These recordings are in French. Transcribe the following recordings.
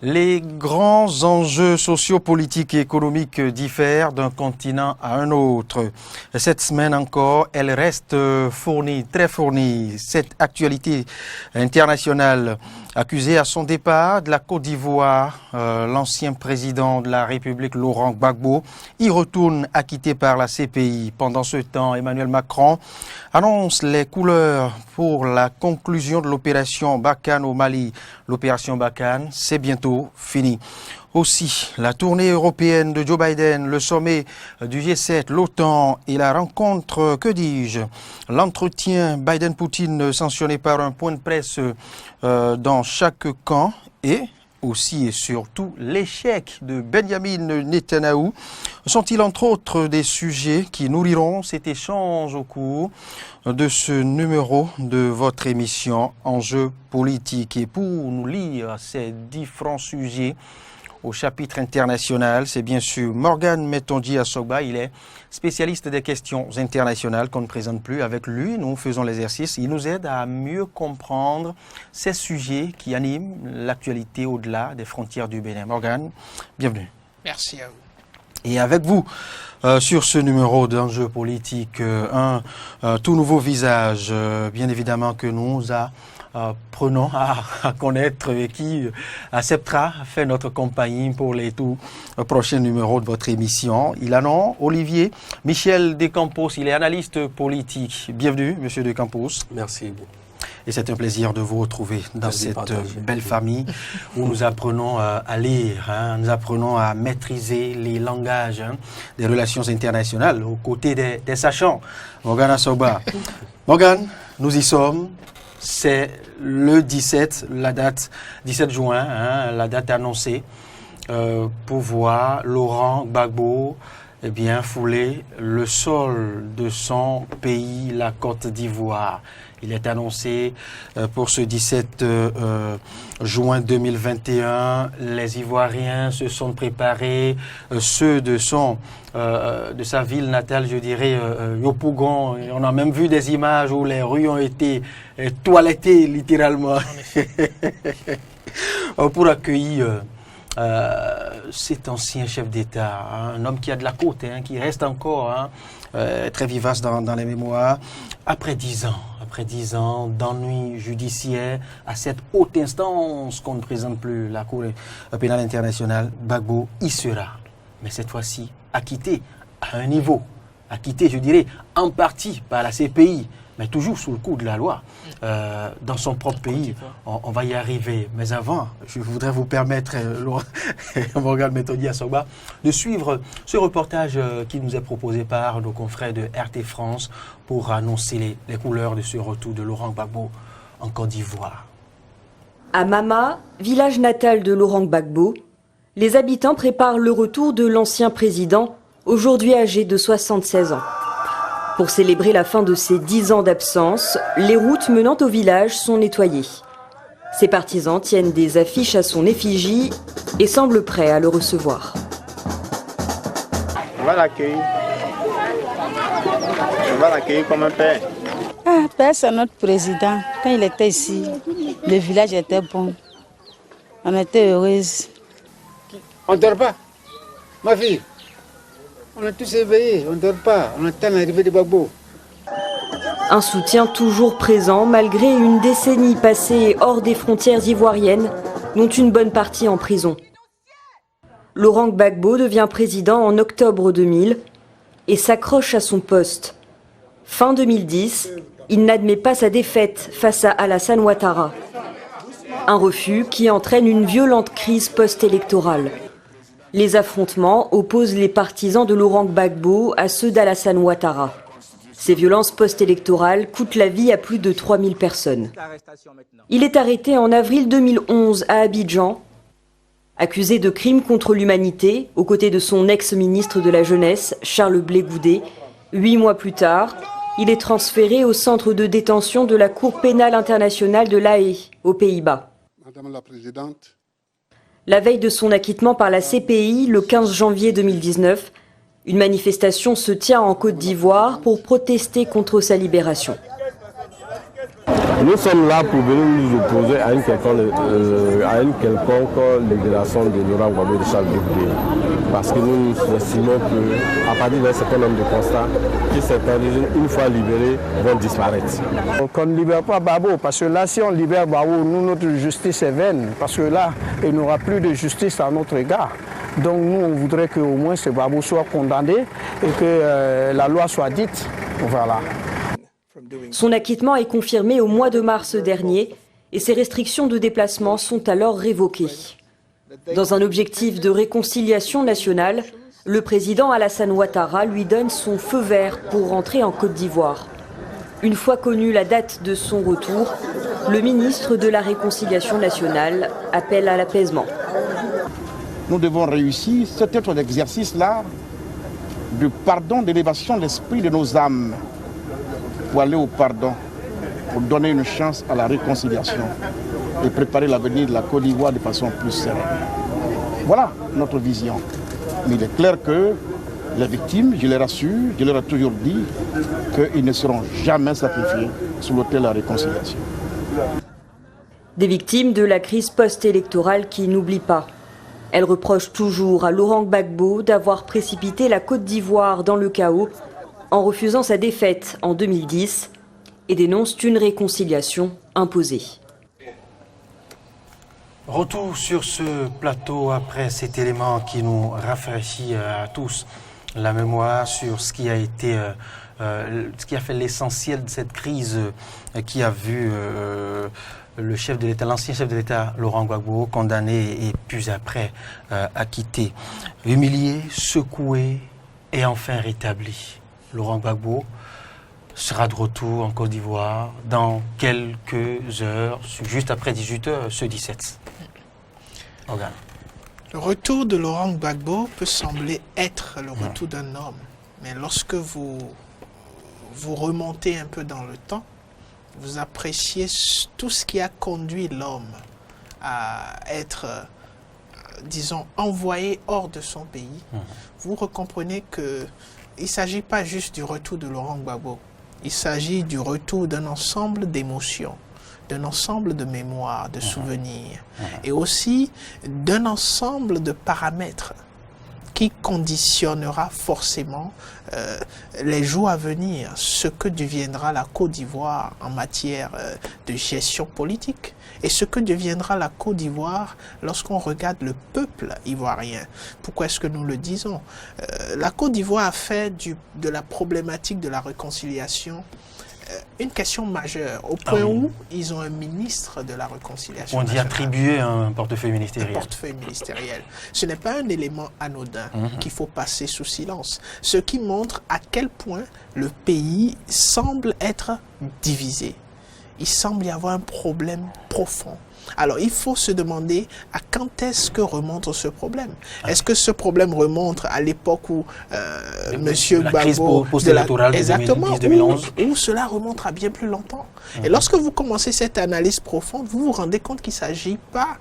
Les grands enjeux sociopolitiques et économiques diffèrent d'un continent à un autre. Cette semaine encore, elle reste fournie, très fournie. Cette actualité internationale accusé à son départ de la Côte d'Ivoire, l'ancien président de la République Laurent Gbagbo y retourne acquitté par la CPI. Pendant ce temps, Emmanuel Macron annonce les couleurs pour la conclusion de l'opération Barkhane au Mali. L'opération Barkhane, c'est bientôt fini. Aussi, la tournée européenne de Joe Biden, le sommet du G7, l'OTAN et la rencontre, que dis-je, l'entretien Biden-Poutine sanctionné par un point de presse dans chaque camp et aussi et surtout l'échec de Benjamin Netanyahou sont-ils entre autres des sujets qui nourriront cet échange au cours de ce numéro de votre émission Enjeux politiques. Et pour nous lire ces différents sujets au chapitre international, c'est bien sûr Morgan Metonji Asogba. Il est spécialiste des questions internationales qu'on ne présente plus. Avec lui, nous faisons l'exercice. Il nous aide à mieux comprendre ces sujets qui animent l'actualité au-delà des frontières du Bénin. Morgan, bienvenue. Merci à vous. Et avec vous, sur ce numéro d'enjeux politiques, un tout nouveau visage, bien évidemment, que nous prenons à connaître et qui acceptera faire notre compagnie pour les tout prochains numéros de votre émission. Il a nom Olivier Michel Decampos, il est analyste politique. Bienvenue, Monsieur Decampos. Merci. Et c'est un plaisir de vous retrouver dans cette belle famille où nous apprenons à lire, nous apprenons à maîtriser les langages des relations internationales aux côtés des sachants. Morgan Asogba. Morgan, nous y sommes. C'est le 17, la date 17 juin, la date annoncée pour voir Laurent Gbagbo fouler le sol de son pays, la Côte d'Ivoire. Il est annoncé pour ce 17 juin 2021. Les Ivoiriens se sont préparés, ceux de sa ville natale, je dirais, Yopougon. On a même vu des images où les rues ont été toilettées littéralement pour accueillir cet ancien chef d'État, un homme qui a de la côte, qui reste encore très vivace dans les mémoires. Après 10 ans d'ennui judiciaire à cette haute instance qu'on ne présente plus, la Cour pénale internationale, Gbagbo y sera. Mais cette fois-ci, acquitté à un niveau, acquitté, je dirais, en partie par la CPI, mais toujours sous le coup de la loi, dans son propre pays. On va y arriver. Mais avant, je voudrais vous permettre, Morgan Metonji Asogba, de suivre ce reportage qui nous est proposé par nos confrères de RT France pour annoncer les couleurs de ce retour de Laurent Gbagbo en Côte d'Ivoire. À Mama, village natal de Laurent Gbagbo, les habitants préparent le retour de l'ancien président, aujourd'hui âgé de 76 ans. Pour célébrer la fin de ses 10 ans d'absence, les routes menant au village sont nettoyées. Ses partisans tiennent des affiches à son effigie et semblent prêts à le recevoir. On va l'accueillir. On va l'accueillir comme un père. Père, c'est notre président. Quand il était ici, le village était bon. On était heureuses. On ne dort pas, ma fille. On est tous éveillés, on ne dort pas, on attend l'arrivée de Gbagbo. Un soutien toujours présent malgré une décennie passée hors des frontières ivoiriennes, dont une bonne partie en prison. Laurent Gbagbo devient président en octobre 2000 et s'accroche à son poste. Fin 2010, il n'admet pas sa défaite face à Alassane Ouattara. Un refus qui entraîne une violente crise post-électorale. Les affrontements opposent les partisans de Laurent Gbagbo à ceux d'Alassane Ouattara. Ces violences post-électorales coûtent la vie à plus de 3000 personnes. Il est arrêté en avril 2011 à Abidjan, accusé de crimes contre l'humanité, aux côtés de son ex-ministre de la Jeunesse, Charles Blé Goudé. 8 mois plus tard, il est transféré au centre de détention de la Cour pénale internationale de La Haye, aux Pays-Bas. Madame la Présidente. La veille de son acquittement par la CPI, le 15 janvier 2019, une manifestation se tient en Côte d'Ivoire pour protester contre sa libération. Nous sommes là pour venir nous opposer à une quelconque libération de Laurent Gbagbo et de Charles Blé. Parce que nous estimons qu'à partir d'un certain nombre de constats, que certains régime, une fois libérés, vont disparaître. Qu'on ne libère pas Gbagbo, parce que là, si on libère Gbagbo, nous, notre justice est vaine. Parce que là, il n'y aura plus de justice à notre égard. Donc nous, on voudrait qu'au moins ce Gbagbo soit condamné et que la loi soit dite. Voilà. Son acquittement est confirmé au mois de mars dernier et ses restrictions de déplacement sont alors révoquées. Dans un objectif de réconciliation nationale, le président Alassane Ouattara lui donne son feu vert pour rentrer en Côte d'Ivoire. Une fois connue la date de son retour, le ministre de la Réconciliation nationale appelle à l'apaisement. Nous devons réussir cet autre exercice-là de pardon, d'élévation de l'esprit de nos âmes pour aller au pardon, pour donner une chance à la réconciliation et préparer l'avenir de la Côte d'Ivoire de façon plus sereine. Voilà notre vision. Mais il est clair que les victimes, je les rassure, je leur ai toujours dit qu'ils ne seront jamais sacrifiés sur l'autel de la réconciliation. Des victimes de la crise post-électorale qui n'oublient pas. Elles reprochent toujours à Laurent Gbagbo d'avoir précipité la Côte d'Ivoire dans le chaos en refusant sa défaite en 2010 et dénoncent une réconciliation imposée. Retour sur ce plateau après cet élément qui nous rafraîchit à tous la mémoire sur ce qui a été, ce qui a fait l'essentiel de cette crise qui a vu le chef de l'État, l'ancien chef de l'État Laurent Gbagbo condamné et puis après acquitté, humilié, secoué et enfin rétabli. Laurent Gbagbo sera de retour en Côte d'Ivoire dans quelques heures, juste après 18h, ce 17. Organe. Le retour de Laurent Gbagbo peut sembler être le retour d'un homme, mais lorsque vous remontez un peu dans le temps, vous appréciez tout ce qui a conduit l'homme à être, disons, envoyé hors de son pays. Vous recomprenez qu'il ne s'agit pas juste du retour de Laurent Gbagbo, il s'agit du retour d'un ensemble d'émotions, d'un ensemble de mémoires, de souvenirs, et aussi d'un ensemble de paramètres qui conditionnera forcément les jours à venir, ce que deviendra la Côte d'Ivoire en matière de gestion politique et ce que deviendra la Côte d'Ivoire lorsqu'on regarde le peuple ivoirien. Pourquoi est-ce que nous le disons? La Côte d'Ivoire a fait de la problématique de la réconciliation une question majeure, au point où ils ont un ministre de la réconciliation. On dit attribuer un portefeuille ministériel. Un portefeuille ministériel. Ce n'est pas un élément anodin qu'il faut passer sous silence. Ce qui montre à quel point le pays semble être divisé. Il semble y avoir un problème profond. Alors, il faut se demander à quand est-ce que remonte ce problème. Est-ce que ce problème remonte à l'époque où M. Gbagbo... post-électorale de 2010-2011 ou cela remonte à bien plus longtemps. Et lorsque vous commencez cette analyse profonde, vous vous rendez compte qu'il ne s'agit pas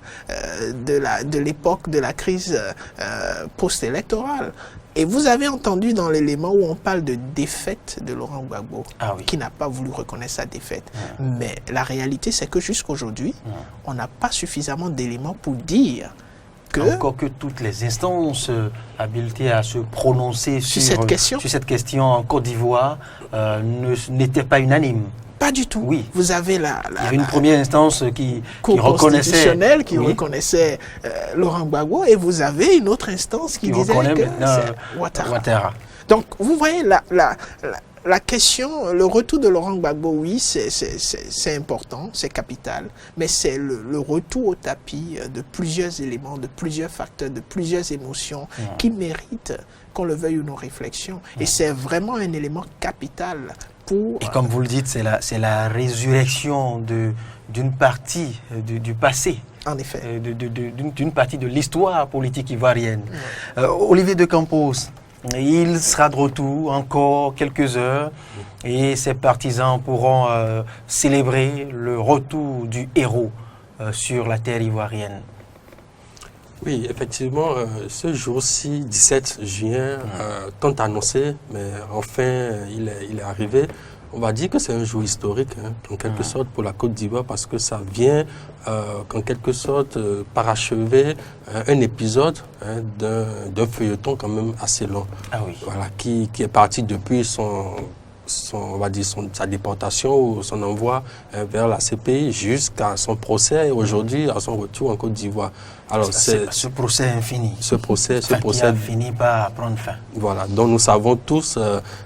de l'époque de la crise post-électorale. Et vous avez entendu dans l'élément où on parle de défaite de Laurent Gbagbo, qui n'a pas voulu reconnaître sa défaite. Mais la réalité, c'est que jusqu'aujourd'hui, on n'a pas suffisamment d'éléments pour dire que... Encore que toutes les instances habilitées à se prononcer sur cette question en Côte d'Ivoire n'étaient pas unanimes. Pas du tout. Oui. Vous avez il y avait une première instance qui reconnaissait, reconnaissait Laurent Gbagbo, et vous avez une autre instance qui disait que c'est Ouattara. Donc, vous voyez la question, le retour de Laurent Gbagbo, oui, c'est important, c'est capital, mais c'est le retour au tapis de plusieurs éléments, de plusieurs facteurs, de plusieurs émotions qui méritent qu'on le veuille ou non réflexion. Et c'est vraiment un élément capital. Et comme vous le dites, c'est la résurrection d'une partie du passé. En effet. D'une partie de l'histoire politique ivoirienne. Olivier de Campos, il sera de retour encore quelques heures et ses partisans pourront célébrer le retour du héros sur la terre ivoirienne. Oui, effectivement, ce jour-ci, 17 juin, tant annoncé, mais enfin, il est arrivé. on va dire que c'est un jour historique, hein, en quelque sorte, pour la Côte d'Ivoire, parce que ça vient, en quelque sorte, parachever un épisode d'un feuilleton quand même assez long. Ah oui. Voilà, qui est parti depuis on va dire sa déportation ou son envoi vers la CPI jusqu'à son procès et aujourd'hui à son retour en Côte d'Ivoire. Alors ce procès infini. Ce procès qui a fini par prendre fin. Voilà, dont nous savons tous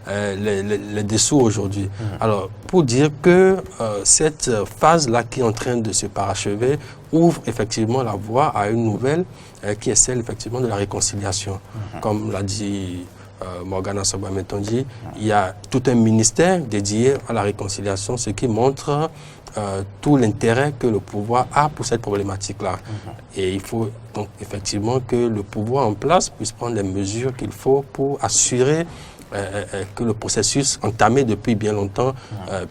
les dessous aujourd'hui. Alors, pour dire que cette phase-là qui est en train de se parachever ouvre effectivement la voie à une nouvelle qui est celle effectivement de la réconciliation. Comme l'a dit Morgana Sogba-Metondi, il y a tout un ministère dédié à la réconciliation, ce qui montre tout l'intérêt que le pouvoir a pour cette problématique-là. Et il faut donc effectivement que le pouvoir en place puisse prendre les mesures qu'il faut pour assurer que le processus entamé depuis bien longtemps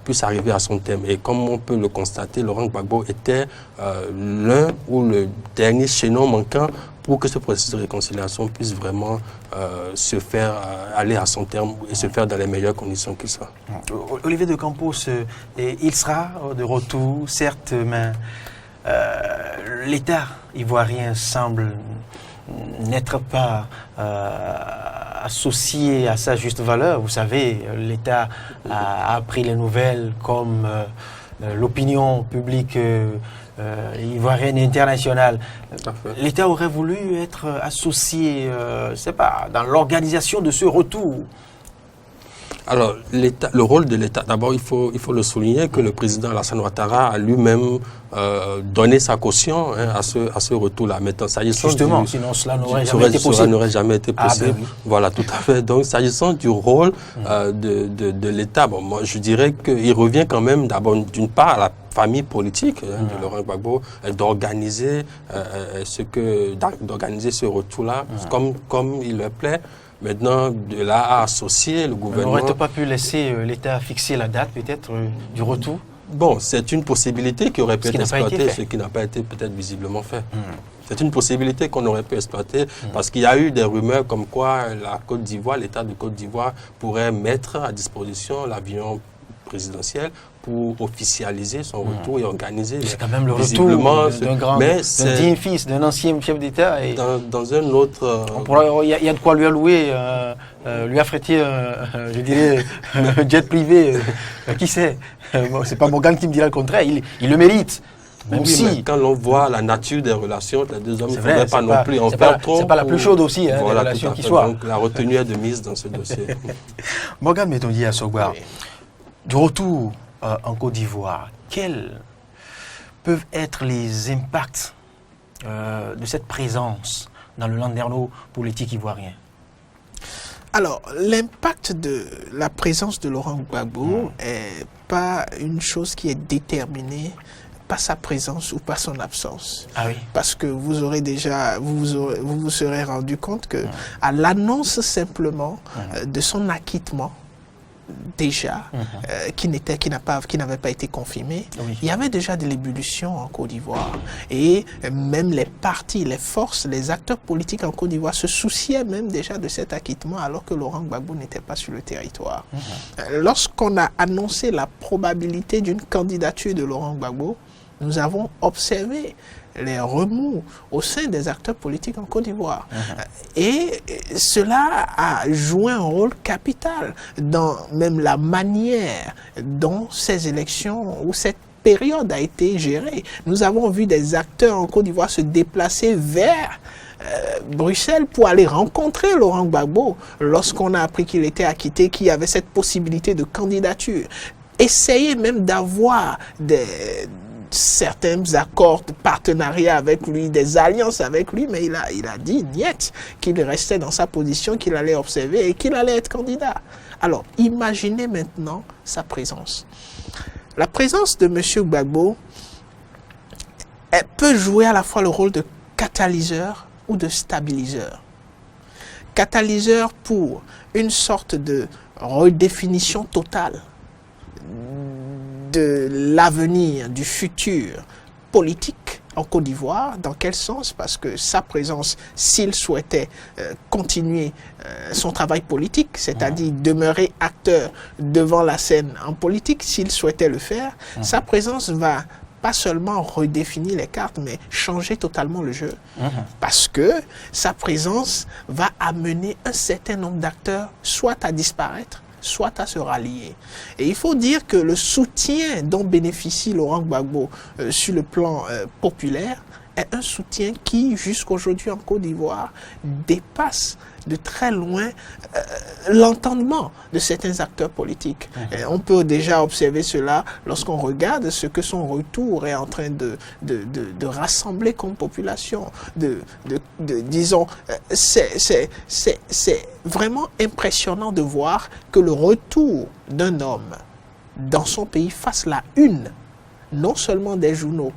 puisse arriver à son terme. Et comme on peut le constater, Laurent Gbagbo était l'un ou le dernier chaînon manquant pour que ce processus de réconciliation puisse vraiment se faire aller à son terme et se faire dans les meilleures conditions qu'il soit. Olivier de Campos, il sera de retour, certes, mais l'État ivoirien semble n'être pas associé à sa juste valeur. Vous savez, l'État a pris les nouvelles comme l'opinion publique ivoirienne et internationale. L'État aurait voulu être associé, je sais pas, dans l'organisation de ce retour. Alors, le rôle de l'État, d'abord, il faut le souligner que le président Alassane Ouattara a lui-même donné sa caution à ce retour-là. Maintenant, s'agissant justement, sinon cela n'aurait jamais été possible. Ah, ben oui. Voilà, tout à fait. Donc, s'agissant du rôle de l'État, bon, moi, je dirais qu'il revient quand même, d'abord, d'une part, à la famille politique de Laurent Gbagbo d'organiser ce retour-là comme il leur plaît. Maintenant, de là à associer le gouvernement... N'aurait-on pas pu laisser l'État fixer la date peut-être du retour? Bon, c'est une possibilité qui aurait pu être exploitée, ce qui n'a pas été peut-être visiblement fait. C'est une possibilité qu'on aurait pu exploiter parce qu'il y a eu des rumeurs comme quoi la Côte d'Ivoire, l'État de Côte d'Ivoire pourrait mettre à disposition l'avion présidentiel pour officialiser son retour et organiser. C'est quand même le retour d'un digne fils, d'un ancien chef d'État. Dans un autre... Il y a de quoi lui allouer, lui affréter, je dirais, un jet privé. Qui sait? C'est pas Morgan qui me dira le contraire, il le mérite. Même oui, si. Quand l'on voit la nature des relations entre les deux hommes, il ne faudrait pas non plus en faire trop. C'est pas la plus chaude aussi, hein, voilà, des relations qui soient. Donc la retenue est de mise dans ce dossier. Morgan Metondi à Sogba, du retour en Côte d'Ivoire, quels peuvent être les impacts de cette présence dans le landerneau politique ivoirien? Alors, l'impact de la présence de Laurent Gbagbo n'est pas une chose qui est déterminée par sa présence ou par son absence. Ah oui. Parce que vous aurez déjà, vous vous serez rendu compte que à l'annonce simplement de son acquittement, déjà, qui n'avait pas été confirmé, il y avait déjà de l'ébullition en Côte d'Ivoire. Et même les partis, les forces, les acteurs politiques en Côte d'Ivoire se souciaient même déjà de cet acquittement alors que Laurent Gbagbo n'était pas sur le territoire. Lorsqu'on a annoncé la probabilité d'une candidature de Laurent Gbagbo, nous avons observé les remous au sein des acteurs politiques en Côte d'Ivoire. Et cela a joué un rôle capital dans même la manière dont ces élections ou cette période a été gérée. Nous avons vu des acteurs en Côte d'Ivoire se déplacer vers Bruxelles pour aller rencontrer Laurent Gbagbo lorsqu'on a appris qu'il était acquitté, qu'il y avait cette possibilité de candidature. Essayer même d'avoir certains accords de partenariat avec lui, des alliances avec lui, mais il a dit niet, qu'il restait dans sa position, qu'il allait observer et qu'il allait être candidat. Alors, imaginez maintenant sa présence. La présence de M. Gbagbo, elle peut jouer à la fois le rôle de catalyseur ou de stabiliseur. Catalyseur pour une sorte de redéfinition totale de l'avenir, du futur politique en Côte d'Ivoire. Dans quel sens? Parce que sa présence, s'il souhaitait continuer son travail politique, c'est-à-dire demeurer acteur devant la scène en politique, s'il souhaitait le faire, sa présence va pas seulement redéfinir les cartes, mais changer totalement le jeu. Parce que sa présence va amener un certain nombre d'acteurs soit à disparaître, soit à se rallier. Et il faut dire que le soutien dont bénéficie Laurent Gbagbo sur le plan populaire est un soutien qui, jusqu'aujourd'hui en Côte d'Ivoire, dépasse de très loin l'entendement de certains acteurs politiques. Et on peut déjà observer cela lorsqu'on regarde ce que son retour est en train de rassembler comme population. Disons, c'est vraiment impressionnant de voir que le retour d'un homme dans son pays fasse la une, non seulement des journaux,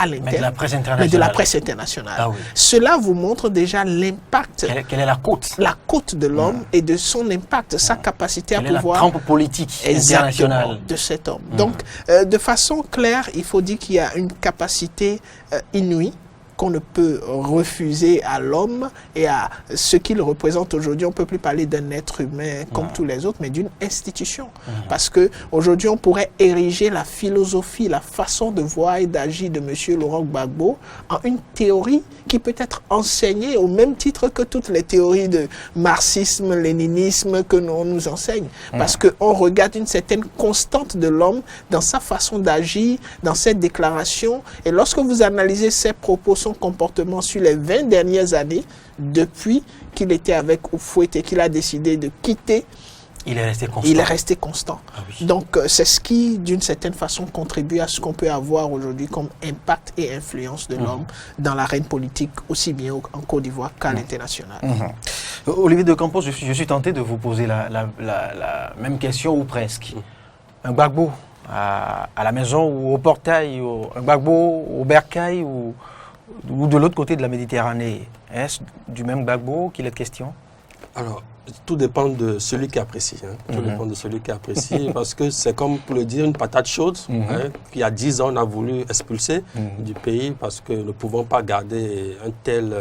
mais de la presse internationale. Mais de la presse internationale. Ah oui. Cela vous montre déjà l'impact. Quelle est la cote? La cote de l'homme et de son impact, sa capacité à pouvoir... la trempe politique internationale de cet homme. Donc, de façon claire, il faut dire qu'il y a une capacité inouïe qu'on ne peut refuser à l'homme et à ce qu'il représente aujourd'hui. On ne peut plus parler d'un être humain comme tous les autres, mais d'une institution. Parce qu'aujourd'hui, on pourrait ériger la philosophie, la façon de voir et d'agir de M. Laurent Gbagbo en une théorie qui peut être enseignée au même titre que toutes les théories de marxisme, léninisme que l'on nous enseigne. Parce qu'on regarde une certaine constante de l'homme dans sa façon d'agir, dans ses déclarations. Et lorsque vous analysez ses propos, son comportement sur les 20 dernières années, depuis qu'il était avec Houphouët et qu'il a décidé de quitter, il est resté constant. Il est resté constant. Ah oui. Donc, c'est ce qui, d'une certaine façon, contribue à ce qu'on peut avoir aujourd'hui comme impact et influence de l'homme dans l'arène politique, aussi bien en Côte d'Ivoire qu'à l'international. Olivier de Campos, je suis tenté de vous poser la même question, ou presque. Un Gbagbo à la maison ou au portail, un Gbagbo au bercail ou de l'autre côté de la Méditerranée. Est-ce du même Gbagbo qu'il est question? Alors, tout dépend de celui qui apprécie. Tout dépend de celui qui apprécie, parce que c'est comme, pour le dire, une patate chaude, qui a 10 ans, on a voulu expulser du pays parce que nous ne pouvons pas garder un tel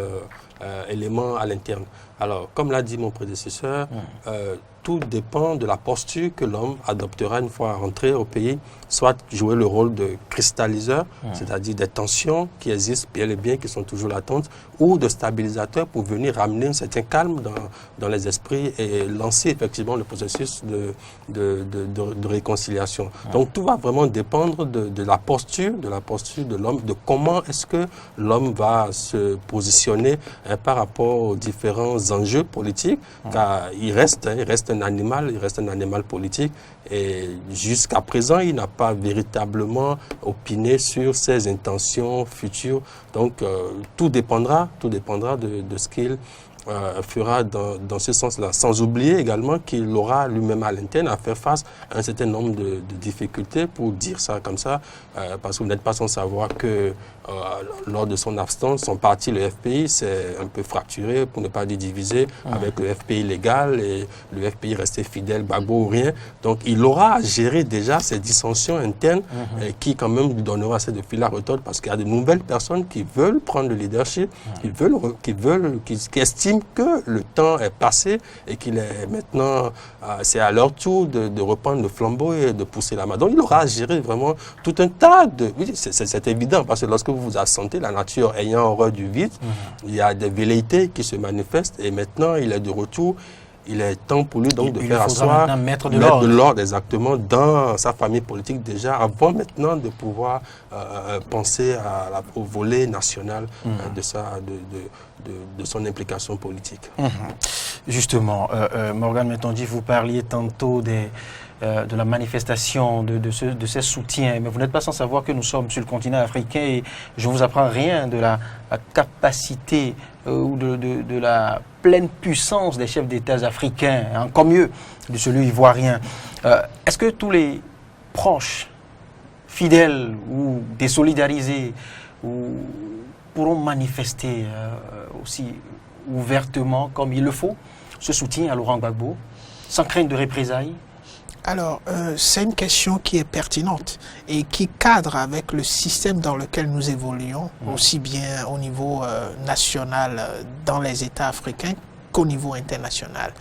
élément à l'interne. Alors, comme l'a dit mon prédécesseur, tout dépend de la posture que l'homme adoptera une fois rentré au pays, soit jouer le rôle de cristalliseur, c'est-à-dire des tensions qui existent bien et bien, qui sont toujours latentes, ou de stabilisateur pour venir ramener un certain calme dans les esprits et lancer effectivement le processus de réconciliation. Donc tout va vraiment dépendre de la posture de l'homme, de comment est-ce que l'homme va se positionner par rapport aux différents enjeux politiques, car il reste un animal politique, et jusqu'à présent, il n'a pas véritablement opiné sur ses intentions futures. Donc, tout dépendra de ce qu'il fera dans ce sens-là. Sans oublier également qu'il aura lui-même à l'interne à faire face à un certain nombre de difficultés, pour dire ça comme ça, parce que vous n'êtes pas sans savoir que lors de son absence, son parti, le FPI, s'est un peu fracturé, pour ne pas dire divisé, avec le FPI légal, et le FPI resté fidèle, Gbagbo ou rien. Donc il aura à gérer déjà ces dissensions internes qui quand même lui donneront assez de fil à retordre, parce qu'il y a de nouvelles personnes qui veulent prendre le leadership, qui estiment que le temps est passé et qu'il est maintenant, c'est à leur tour de reprendre le flambeau et de pousser la main. Donc il aura à gérer vraiment tout un tas de... Oui, c'est évident, parce que lorsque vous vous assentez, la nature ayant horreur du vide, il y a des velléités qui se manifestent, et maintenant il est de retour. Il est temps pour lui donc de faire asseoir, mettre de l'ordre exactement dans sa famille politique déjà, avant maintenant de pouvoir penser au volet national de son implication politique. Justement, Morgane Mentonji, vous parliez tantôt de la manifestation de ces soutiens, mais vous n'êtes pas sans savoir que nous sommes sur le continent africain, et je ne vous apprends rien de la capacité ou de la pleine puissance des chefs d'État africains, encore mieux de celui ivoirien. Est-ce que tous les proches, fidèles ou désolidarisés pourront manifester aussi ouvertement, comme il le faut, ce soutien à Laurent Gbagbo, sans crainte de représailles? Alors, c'est une question qui est pertinente et qui cadre avec le système dans lequel nous évoluons, aussi bien au niveau national dans les États africains qu'au niveau international.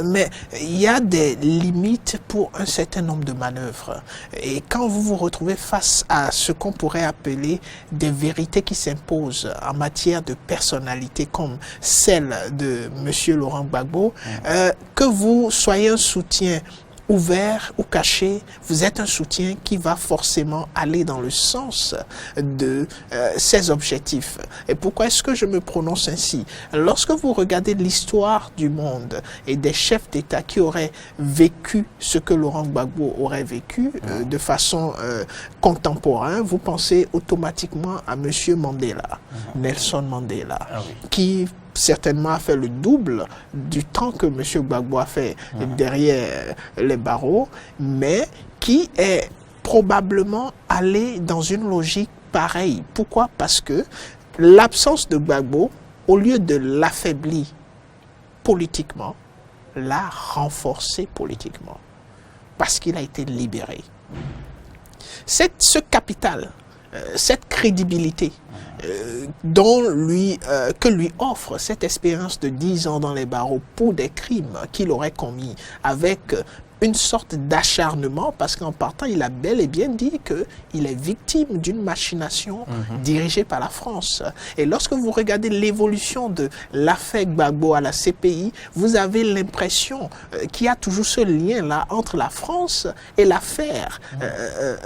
Mais il y a des limites pour un certain nombre de manœuvres. Et quand vous vous retrouvez face à ce qu'on pourrait appeler des vérités qui s'imposent en matière de personnalité comme celle de M. Laurent Gbagbo, que vous soyez un soutien ouvert ou caché, vous êtes un soutien qui va forcément aller dans le sens de ses objectifs. Et pourquoi est-ce que je me prononce ainsi? Lorsque vous regardez l'histoire du monde et des chefs d'État qui auraient vécu ce que Laurent Gbagbo aurait vécu de façon contemporaine, vous pensez automatiquement à M. Mandela, Nelson Mandela, qui certainement a fait le double du temps que M. Gbagbo a fait derrière les barreaux, mais qui est probablement allé dans une logique pareille. Pourquoi? Parce que l'absence de Gbagbo, au lieu de l'affaiblir politiquement, l'a renforcé politiquement, parce qu'il a été libéré. Ce capital, cette crédibilité, que lui offre cette expérience de 10 ans dans les barreaux pour des crimes qu'il aurait commis avec une sorte d'acharnement, parce qu'en partant, il a bel et bien dit qu'il est victime d'une machination dirigée par la France. Et lorsque vous regardez l'évolution de l'affaire Gbagbo à la CPI, vous avez l'impression qu'il y a toujours ce lien-là entre la France et l'affaire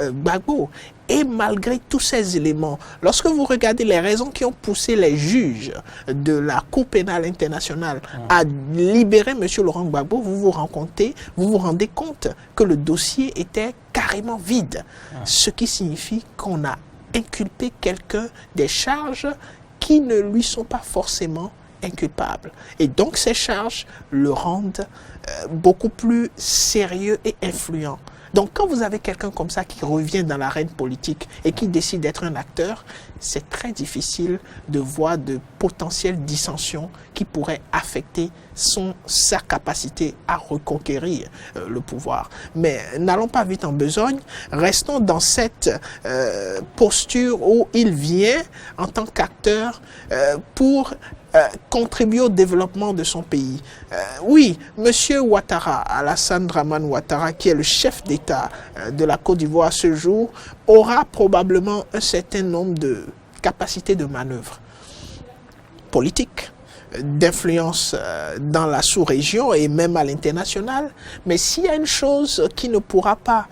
Gbagbo. Et malgré tous ces éléments, lorsque vous regardez les raisons qui ont poussé les juges de la Cour pénale internationale à libérer M. Laurent Gbagbo, vous vous rendez compte que le dossier était carrément vide. Ce qui signifie qu'on a inculpé quelqu'un des charges qui ne lui sont pas forcément inculpables. Et donc ces charges le rendent beaucoup plus sérieux et influent. Donc quand vous avez quelqu'un comme ça qui revient dans l'arène politique et qui décide d'être un acteur, c'est très difficile de voir de potentielles dissensions qui pourraient affecter sa capacité à reconquérir le pouvoir. Mais n'allons pas vite en besogne, restons dans cette posture où il vient en tant qu'acteur pour contribuer au développement de son pays. Oui, M. Ouattara, Alassane Dramane Ouattara, qui est le chef d'État de la Côte d'Ivoire à ce jour, aura probablement un certain nombre de capacités de manœuvre politique, d'influence dans la sous-région et même à l'international. Mais s'il y a une chose qui ne pourra pas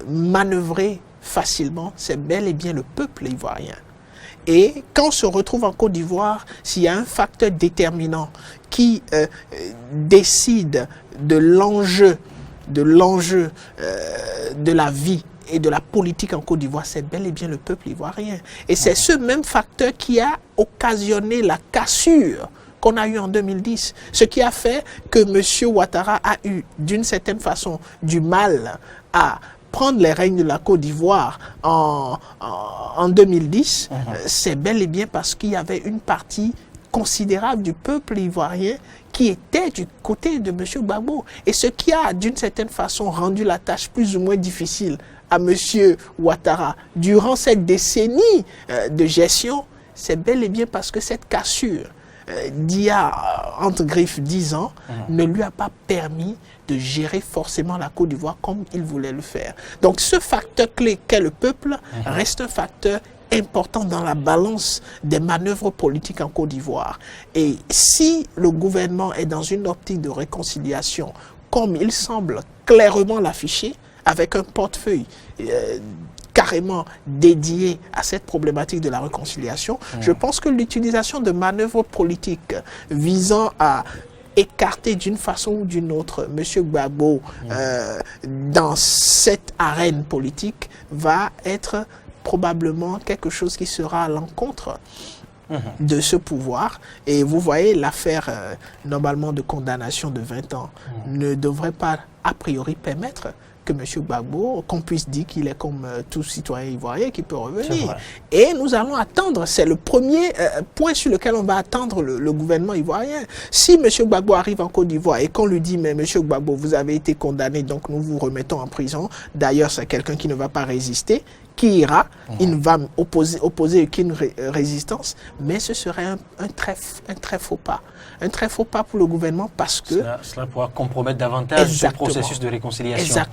manœuvrer facilement, c'est bel et bien le peuple ivoirien. Et quand on se retrouve en Côte d'Ivoire, s'il y a un facteur déterminant qui décide de l'enjeu de la vie et de la politique en Côte d'Ivoire, c'est bel et bien le peuple ivoirien. Et c'est ce même facteur qui a occasionné la cassure qu'on a eue en 2010. Ce qui a fait que M. Ouattara a eu, d'une certaine façon, du mal à prendre les règnes de la Côte d'Ivoire en 2010, c'est bel et bien parce qu'il y avait une partie considérable du peuple ivoirien qui était du côté de M. Gbagbo. Et ce qui a, d'une certaine façon, rendu la tâche plus ou moins difficile à M. Ouattara durant cette décennie de gestion, c'est bel et bien parce que cette cassure d'il y a, entre griffes, 10 ans, ne lui a pas permis de gérer forcément la Côte d'Ivoire comme il voulait le faire. Donc ce facteur clé qu'est le peuple reste un facteur important dans la balance des manœuvres politiques en Côte d'Ivoire. Et si le gouvernement est dans une optique de réconciliation, comme il semble clairement l'afficher, avec un portefeuille carrément dédié à cette problématique de la réconciliation, je pense que l'utilisation de manœuvres politiques visant à écarter d'une façon ou d'une autre M. Gbagbo dans cette arène politique va être probablement quelque chose qui sera à l'encontre de ce pouvoir. Et vous voyez, l'affaire normalement de condamnation de 20 ans ne devrait pas a priori permettre que M. Gbagbo, qu'on puisse dire qu'il est comme tout citoyen ivoirien qui peut revenir. Et nous allons attendre, c'est le premier point sur lequel on va attendre le gouvernement ivoirien. Si M. Gbagbo arrive en Côte d'Ivoire et qu'on lui dit, mais M. Gbagbo, vous avez été condamné, donc nous vous remettons en prison. D'ailleurs, c'est quelqu'un qui ne va pas résister, qui ira, il ne va opposer aucune résistance, mais ce serait un très faux pas. Un très faux pas pour le gouvernement parce que... Cela pourra compromettre davantage ce processus de réconciliation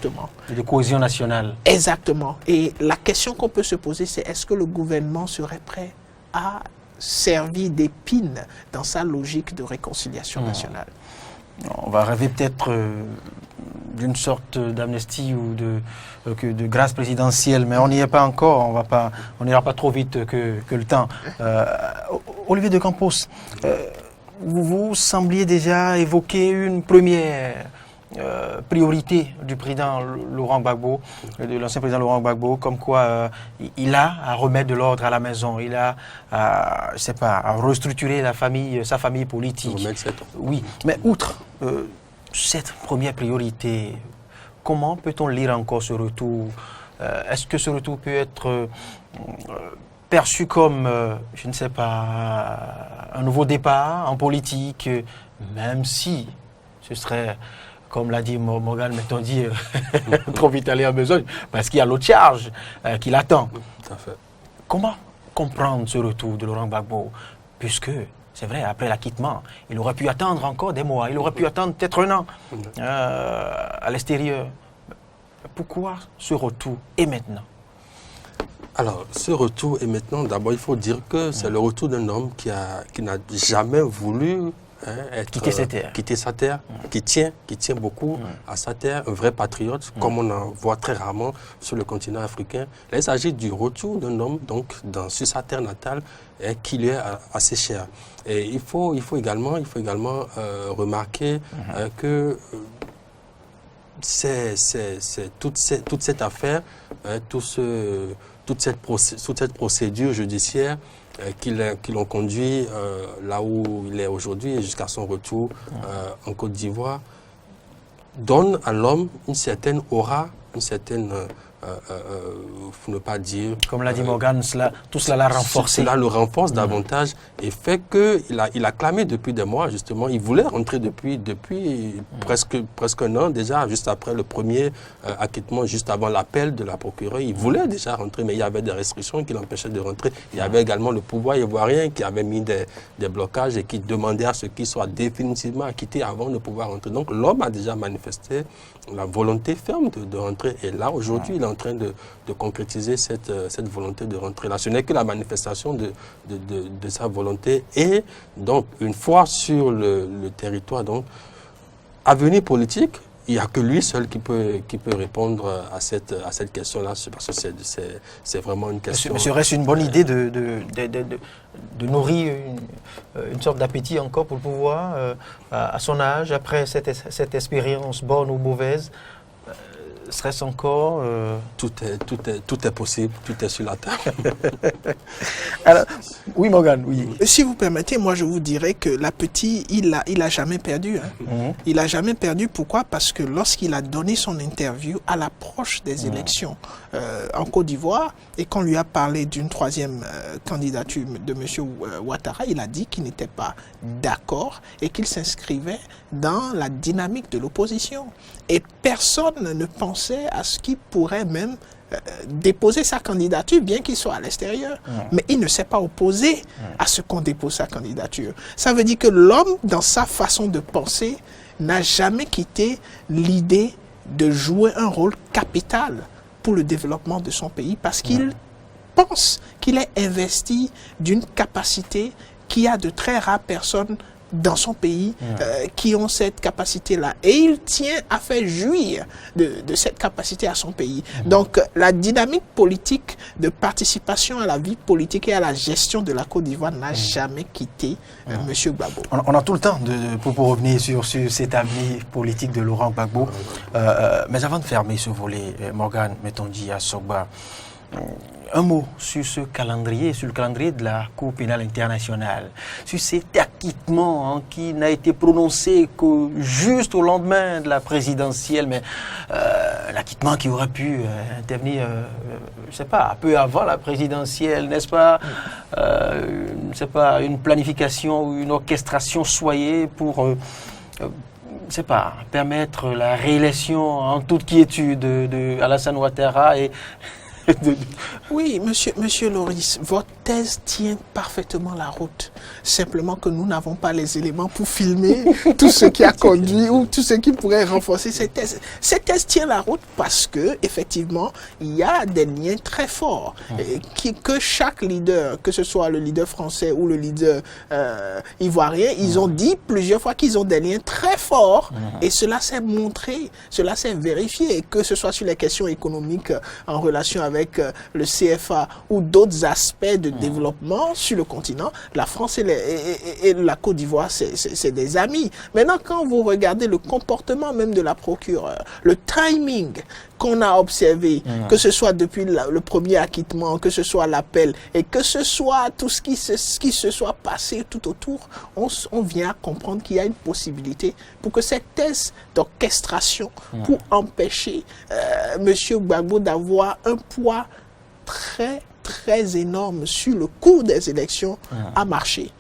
et de cohésion nationale. Exactement. Et la question qu'on peut se poser, c'est est-ce que le gouvernement serait prêt à servir d'épine dans sa logique de réconciliation nationale? On va rêver peut-être d'une sorte d'amnistie ou de grâce présidentielle, mais on n'y est pas encore, on n'ira pas trop vite que le temps. Olivier de Campos, vous sembliez déjà évoquer une première priorité du président Laurent Gbagbo, de l'ancien président Laurent Gbagbo, comme quoi il a à remettre de l'ordre à la maison, il a à restructurer sa famille politique. Oui, mais outre cette première priorité, comment peut-on lire encore ce retour? Est-ce que ce retour peut être perçu comme, je ne sais pas, un nouveau départ en politique, même si ce serait, comme l'a dit Morgan, mettons dit, trop vite aller en besogne, parce qu'il y a l'autre charge qui l'attend. Tout à fait. Comment comprendre ce retour de Laurent Gbagbo? Puisque, c'est vrai, après l'acquittement, il aurait pu attendre encore des mois, il aurait pu attendre peut-être un an à l'extérieur. Pourquoi ce retour et maintenant? Alors, ce retour est maintenant, d'abord, il faut dire que c'est le retour d'un homme qui n'a jamais voulu quitter sa terre, qui tient beaucoup à sa terre, un vrai patriote, comme on en voit très rarement sur le continent africain. Là, il s'agit du retour d'un homme donc, sur sa terre natale qui lui est assez cher. Et il faut également remarquer que toute cette affaire, toute cette procédure judiciaire qui l'ont conduit là où il est aujourd'hui et jusqu'à son retour en Côte d'Ivoire, donne à l'homme une certaine aura, une certaine, pour ne pas dire... Comme l'a dit Morgan, tout cela l'a renforcé. Cela le renforce davantage et fait qu'il a clamé depuis des mois, justement. Il voulait rentrer depuis presque un an déjà, juste après le premier acquittement, juste avant l'appel de la procureure. Il voulait déjà rentrer, mais il y avait des restrictions qui l'empêchaient de rentrer. Il y avait également le pouvoir ivoirien qui avait mis des blocages et qui demandait à ce qu'il soit définitivement acquitté avant de pouvoir rentrer. Donc l'homme a déjà manifesté la volonté ferme de rentrer. Et là, aujourd'hui, il est en train de concrétiser cette volonté de rentrer là. Ce n'est que la manifestation de sa volonté. Et donc, une fois sur le territoire, donc, avenir politique, il n'y a que lui seul qui peut répondre à cette question-là, parce que c'est vraiment une question... Mais serait-ce une bonne idée de nourrir une sorte d'appétit encore pour le pouvoir à son âge, après cette expérience bonne ou mauvaise? Serait-ce encore... Tout est possible, tout est sur la table. Alors, oui, Morgan, oui. Si vous permettez, moi je vous dirais que Lapetit, il a jamais perdu. Il a jamais perdu. Pourquoi? Parce que lorsqu'il a donné son interview à l'approche des élections en Côte d'Ivoire et qu'on lui a parlé d'une troisième candidature de M. Ouattara, il a dit qu'il n'était pas d'accord et qu'il s'inscrivait dans la dynamique de l'opposition. Et personne ne pensait à ce qu'il pourrait même déposer sa candidature, bien qu'il soit à l'extérieur. Mais il ne s'est pas opposé à ce qu'on dépose sa candidature. Ça veut dire que l'homme, dans sa façon de penser, n'a jamais quitté l'idée de jouer un rôle capital pour le développement de son pays, parce qu'il pense qu'il est investi d'une capacité qui a de très rares personnes dans son pays qui ont cette capacité-là. Et il tient à faire jouir de cette capacité à son pays. Donc, la dynamique politique de participation à la vie politique et à la gestion de la Côte d'Ivoire n'a jamais quitté M. Gbagbo. On a tout le temps pour revenir sur cet avenir politique de Laurent Gbagbo. Mais avant de fermer ce volet, Morgan Metonji Assogba, un mot sur ce calendrier, sur le calendrier de la Cour pénale internationale, sur cet acquittement qui n'a été prononcé que juste au lendemain de la présidentielle, mais l'acquittement qui aurait pu intervenir, je ne sais pas, un peu avant la présidentielle, n'est-ce pas, je ne sais pas, une planification ou une orchestration soyée pour, je ne sais pas, permettre la réélection en toute quiétude de Alassane Ouattara et... Oui, monsieur Loris, votre thèse tient parfaitement la route. Simplement que nous n'avons pas les éléments pour filmer tout ce qui a conduit ou tout ce qui pourrait renforcer cette thèse. Cette thèse tient la route parce que, effectivement, il y a des liens très forts que chaque leader, que ce soit le leader français ou le leader ivoirien, ils ont dit plusieurs fois qu'ils ont des liens très forts et cela s'est montré, cela s'est vérifié, que ce soit sur les questions économiques en relation avec le CFA ou d'autres aspects de développement sur le continent. La France et la Côte d'Ivoire, c'est des amis. Maintenant, quand vous regardez le comportement même de la procureure, le timing qu'on a observé, que ce soit depuis le premier acquittement, que ce soit l'appel, et que ce soit tout ce qui se soit passé tout autour, on vient à comprendre qu'il y a une possibilité pour que cette thèse d'orchestration, pour empêcher M. Gbagbo d'avoir un poids très, très énorme sur le cours des élections a marché.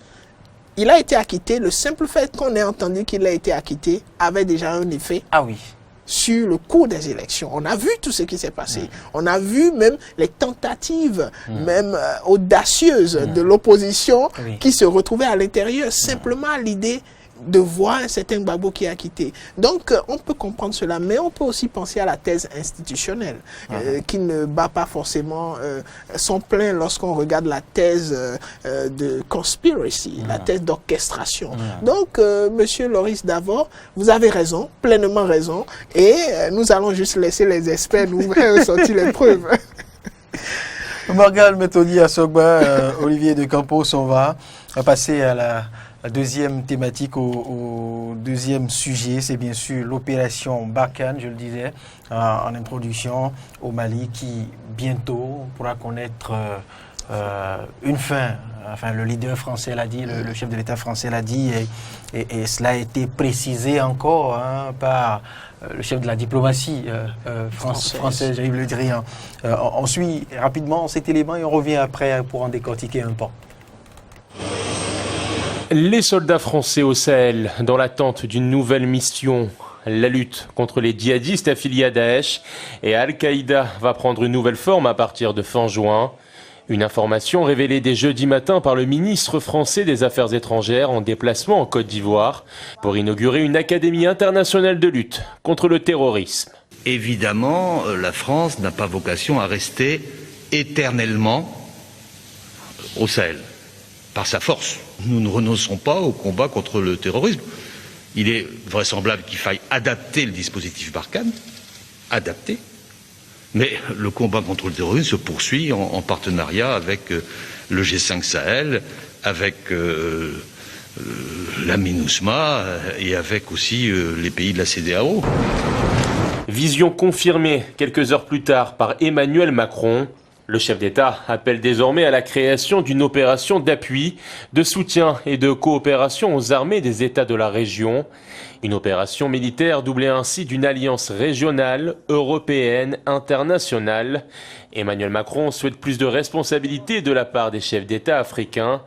Il a été acquitté. Le simple fait qu'on ait entendu qu'il a été acquitté avait déjà un effet. Ah oui. Sur le cours des élections. On a vu tout ce qui s'est passé. On a vu même les tentatives, même audacieuses de l'opposition qui se retrouvaient à l'intérieur, simplement à l'idée de voir un certain Gbagbo qui a quitté. Donc, on peut comprendre cela, mais on peut aussi penser à la thèse institutionnelle, qui ne bat pas forcément son plein lorsqu'on regarde la thèse de conspiracy, la thèse d'orchestration. Donc, monsieur Loris Davor, vous avez raison, pleinement raison, et nous allons juste laisser les experts nous ressortir les preuves. Morgane Méthodi Assogba, Olivier de Campos, on va passer à la deuxième thématique, au deuxième sujet, c'est bien sûr l'opération Barkhane, je le disais en introduction, au Mali, qui bientôt pourra connaître une fin. Enfin, le leader français l'a dit, le chef de l'État français l'a dit, et cela a été précisé encore par le chef de la diplomatie française, j'arrive à le dire. On suit rapidement cet élément et on revient après pour en décortiquer un pan. Les soldats français au Sahel, dans l'attente d'une nouvelle mission. La lutte contre les djihadistes affiliés à Daesh et à Al-Qaïda va prendre une nouvelle forme à partir de fin juin. Une information révélée dès jeudi matin par le ministre français des Affaires étrangères en déplacement en Côte d'Ivoire pour inaugurer une académie internationale de lutte contre le terrorisme. Évidemment, la France n'a pas vocation à rester éternellement au Sahel, par sa force. Nous ne renonçons pas au combat contre le terrorisme. Il est vraisemblable qu'il faille adapter le dispositif Barkhane, adapter. Mais le combat contre le terrorisme se poursuit en partenariat avec le G5 Sahel, avec la MINUSMA et avec aussi les pays de la CEDEAO. Vision confirmée quelques heures plus tard par Emmanuel Macron. Le chef d'État appelle désormais à la création d'une opération d'appui, de soutien et de coopération aux armées des États de la région. Une opération militaire doublée ainsi d'une alliance régionale, européenne, internationale. Emmanuel Macron souhaite plus de responsabilités de la part des chefs d'État africains.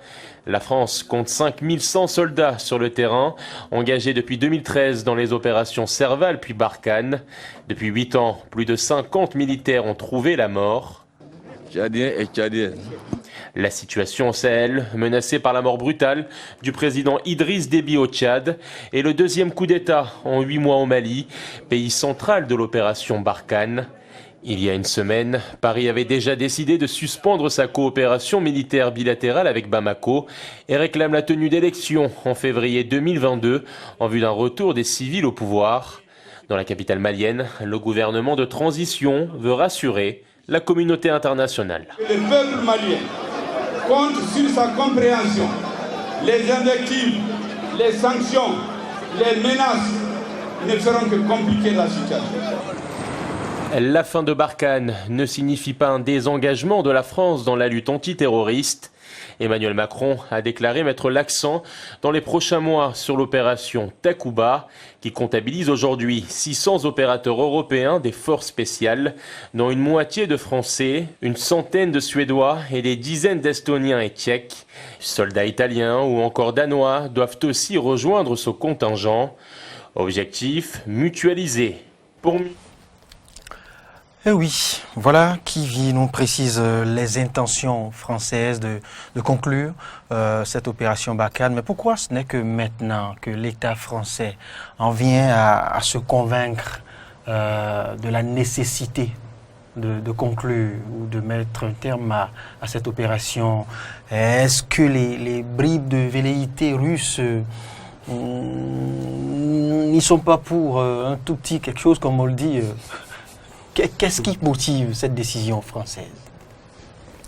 La France compte 5100 soldats sur le terrain, engagés depuis 2013 dans les opérations Serval puis Barkhane. Depuis 8 ans, plus de 50 militaires ont trouvé la mort. Tchadiens et Tchadiennes. La situation au Sahel, menacée par la mort brutale du président Idriss Déby au Tchad, et le deuxième coup d'État en 8 mois au Mali, pays central de l'opération Barkhane. Il y a une semaine, Paris avait déjà décidé de suspendre sa coopération militaire bilatérale avec Bamako et réclame la tenue d'élections en février 2022 en vue d'un retour des civils au pouvoir. Dans la capitale malienne, le gouvernement de transition veut rassurer la communauté internationale. Le peuple malien compte sur sa compréhension. Les invectives, les sanctions, les menaces ne feront que compliquer la situation. La fin de Barkhane ne signifie pas un désengagement de la France dans la lutte antiterroriste. Emmanuel Macron a déclaré mettre l'accent dans les prochains mois sur l'opération Takuba, qui comptabilise aujourd'hui 600 opérateurs européens des forces spéciales, dont une moitié de Français, une centaine de Suédois et des dizaines d'Estoniens et Tchèques. Soldats italiens ou encore danois doivent aussi rejoindre ce contingent. Objectif, mutualiser. Eh oui, voilà qui nous précise les intentions françaises de conclure cette opération Barkhane. Mais pourquoi ce n'est que maintenant que l'État français en vient à se convaincre de la nécessité de conclure ou de mettre un terme à cette opération? Est-ce que les bribes de velléité russes n'y sont pas pour un tout petit quelque chose, comme on le dit? Qu'est-ce qui motive cette décision française?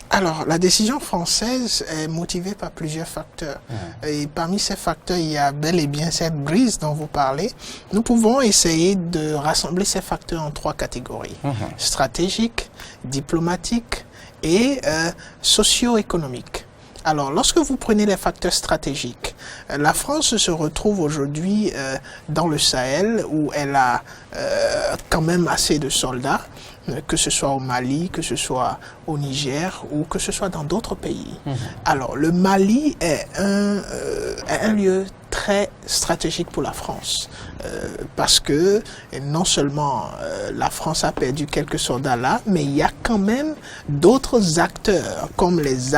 Alors, la décision française est motivée par plusieurs facteurs. Et parmi ces facteurs, il y a bel et bien cette brise dont vous parlez. Nous pouvons essayer de rassembler ces facteurs en 3 catégories. Stratégique, diplomatique et socio-économique. Alors, lorsque vous prenez les facteurs stratégiques, la France se retrouve aujourd'hui dans le Sahel où elle a quand même assez de soldats, que ce soit au Mali, que ce soit au Niger ou que ce soit dans d'autres pays. Alors, le Mali est un lieu très stratégique pour la France parce que non seulement la France a perdu quelques soldats là, mais il y a quand même d'autres acteurs comme les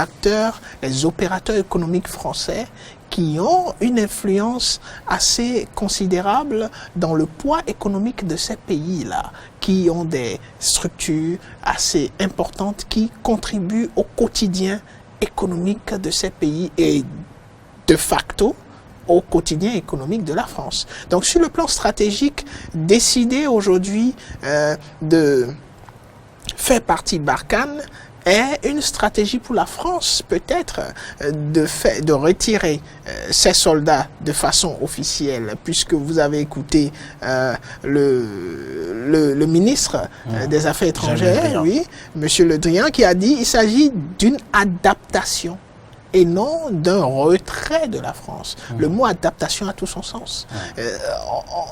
opérateurs économiques français qui ont une influence assez considérable dans le poids économique de ces pays-là, qui ont des structures assez importantes qui contribuent au quotidien économique de ces pays et de facto au quotidien économique de la France. Donc sur le plan stratégique, décider aujourd'hui de faire partie Barkhane est une stratégie pour la France, peut-être, de retirer ses soldats de façon officielle, puisque vous avez écouté le ministre des Affaires étrangères, oui, M. Le Drian, qui a dit qu'il s'agit d'une adaptation et non d'un retrait de la France. Le mot adaptation a tout son sens.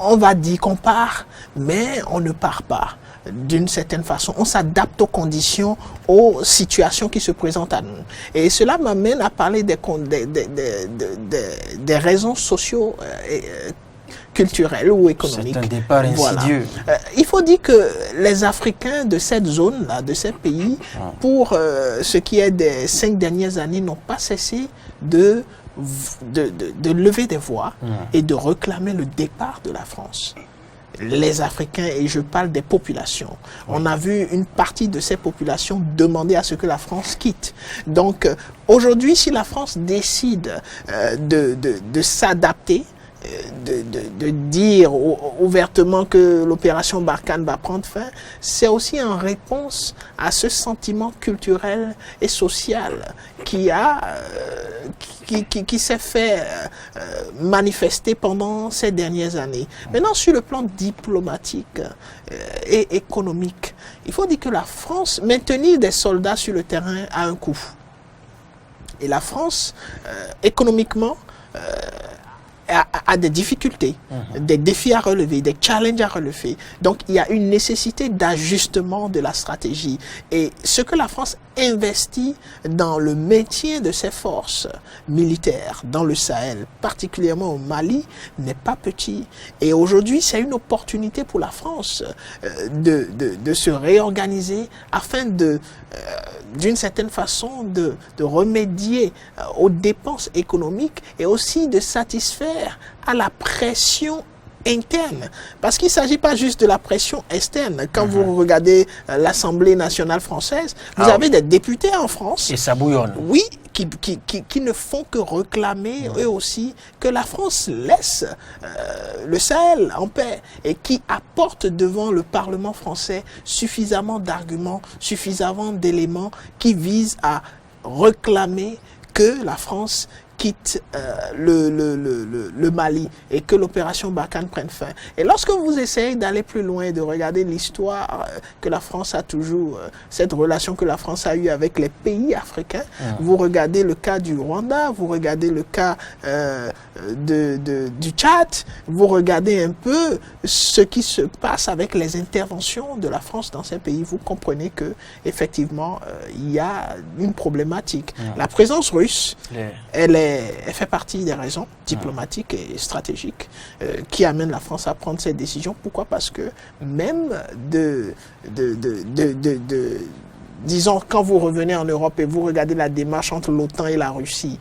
On va dire qu'on part, mais on ne part pas. D'une certaine façon, on s'adapte aux conditions, aux situations qui se présentent à nous. Et cela m'amène à parler des raisons sociaux culturelles ou économiques. C'est un départ insidieux. Voilà. Il faut dire que les Africains de cette zone-là, de ces pays, pour ce qui est des 5 dernières années, n'ont pas cessé de lever des voix et de réclamer le départ de la France. Les Africains, et je parle des populations. On a vu une partie de ces populations demander à ce que la France quitte. Donc, aujourd'hui, si la France décide de s'adapter, de dire ouvertement que l'opération Barkhane va prendre fin, c'est aussi en réponse à ce sentiment culturel et social qui s'est fait manifester pendant ces dernières années. Maintenant, sur le plan diplomatique et économique, il faut dire que la France, maintenir des soldats sur le terrain a un coût. Et la France, économiquement, a des difficultés, des défis à relever, des challenges à relever. Donc, il y a une nécessité d'ajustement de la stratégie. Et ce que la France investit dans le maintien de ses forces militaires dans le Sahel, particulièrement au Mali, n'est pas petit. Et aujourd'hui, c'est une opportunité pour la France de se réorganiser afin d'une certaine façon, de remédier aux dépenses économiques et aussi de satisfaire à la pression interne. Parce qu'il ne s'agit pas juste de la pression externe. Quand vous regardez l'Assemblée nationale française, vous avez des députés en France. Et ça bouillonne. Oui, qui ne font que réclamer eux aussi que la France laisse le Sahel en paix et qui apportent devant le Parlement français suffisamment d'arguments, suffisamment d'éléments qui visent à réclamer que la France quitte le Mali et que l'opération Barkhane prenne fin. Et lorsque vous essayez d'aller plus loin, de regarder l'histoire que la France a toujours, cette relation que la France a eue avec les pays africains, vous regardez le cas du Rwanda, vous regardez le cas du Tchad, vous regardez un peu ce qui se passe avec les interventions de la France dans ces pays, vous comprenez que effectivement il y a une problématique. La présence russe, elle fait partie des raisons diplomatiques et stratégiques qui amènent la France à prendre cette décision. Pourquoi? Parce que même disons, quand vous revenez en Europe et vous regardez la démarche entre l'OTAN et la Russie,